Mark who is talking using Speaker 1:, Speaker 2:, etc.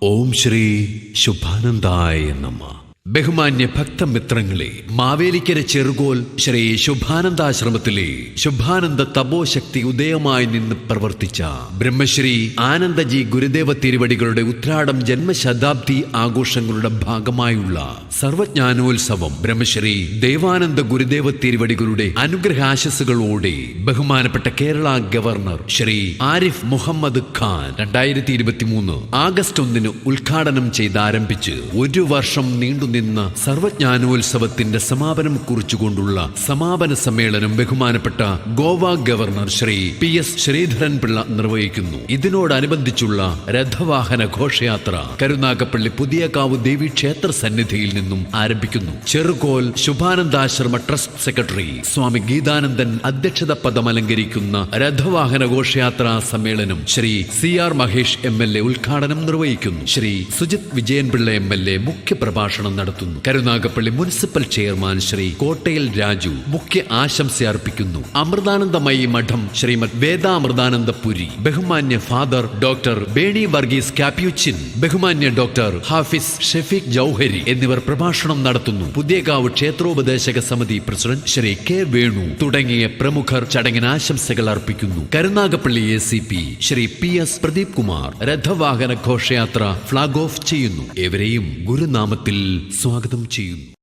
Speaker 1: ഓം ശ്രീ ശുഭാനന്ദായ നമഃ. ബഹുമാന്യ ഭക്തമിത്രങ്ങളെ, മാവേലിക്കര ചെറുകോൽ ശ്രീ ശുഭാനന്ദാശ്രമത്തിലെ ശുഭാനന്ദ തപോശക്തി ഉദയമായി നിന്ന് പ്രവർത്തിച്ച ബ്രഹ്മശ്രീ ആനന്ദജി ഗുരുദേവ തിരുവടികളുടെ ഉത്രാടം ജന്മശതാബ്ദി ആഘോഷങ്ങളുടെ ഭാഗമായുള്ള സർവജ്ഞാനോത്സവം ബ്രഹ്മശ്രീ ദേവാനന്ദ ഗുരുദേവ തിരുവടികളുടെ അനുഗ്രഹാശസ്സുകളോടെ ബഹുമാനപ്പെട്ട കേരള ഗവർണർ ശ്രീ ആരിഫ് മുഹമ്മദ് ഖാൻ 2023 ആഗസ്റ്റ് 1 ഉദ്ഘാടനം ചെയ്താരംഭിച്ച് ഒരു വർഷം നീണ്ടുനിന്ന സർവജ്ഞാനോത്സവത്തിന്റെ സമാപനം കുറിച്ചുകൊണ്ടുള്ള സമാപന സമ്മേളനം ബഹുമാനപ്പെട്ട ഗോവ ഗവർണർ ശ്രീ PS ശ്രീധരൻ പിള്ള നിർവഹിക്കുന്നു. ഇതിനോടനുബന്ധിച്ചുള്ള രഥവാഹന ഘോഷയാത്ര കരുനാഗപ്പള്ളി പുതിയകാവ് ദേവി ക്ഷേത്ര സന്നിധിയിൽ നിന്നും ആരംഭിക്കുന്നു. ചെറുകോൽ ശുഭാനന്ദാശ്രമ ട്രസ്റ്റ് സെക്രട്ടറി സ്വാമി ഗീതാനന്ദൻ അധ്യക്ഷത പദമലങ്കരിക്കുന്ന രഥവാഹന ഘോഷയാത്രാ സമ്മേളനം ശ്രീ CR മഹേഷ് MLA ഉദ്ഘാടനം നിർവഹിക്കുന്നു. ശ്രീ സുജിത് വിജയൻപിള്ള MLA മുഖ്യപ്രഭാഷണം നടത്തുന്നു. കരുനാഗപ്പള്ളി മുനിസിപ്പൽ ചെയർമാൻ ശ്രീ കോട്ടയിൽ രാജു മുഖ്യ ആശംസ അർപ്പിക്കുന്നു. അമൃതാനന്ദമയി മഠം ശ്രീമദ് വേദാമൃതാനന്ദപുരി ബഹുമാന്യ ഫാദർ ഡോക്ടർ ബേണി വർഗീസ് കാപ്യൂച്ചിൻ, ബഹുമാന്യ ഡോക്ടർ ഹാഫിസ് ഷെഫീഖ് ജൗഹരി എന്നിവർ പ്രഭാഷണം നടത്തുന്നു. പുതിയകാവ് ക്ഷേത്രോപദേശക സമിതി പ്രസിഡന്റ് ശ്രീ K വേണു തുടങ്ങിയ പ്രമുഖർ ചടങ്ങിന് ആശംസകൾ അർപ്പിക്കുന്നു. കരുനാഗപ്പള്ളി ACP ശ്രീ PS പ്രദീപ് കുമാർ രഥവാഹന ഘോഷയാത്ര ഫ്ലാഗ് ഓഫ് ചെയ്യുന്നു. ഏവരെയും ഗുരുനാമത്തിൽ സ്വാഗതം ചെയ്യുന്നു.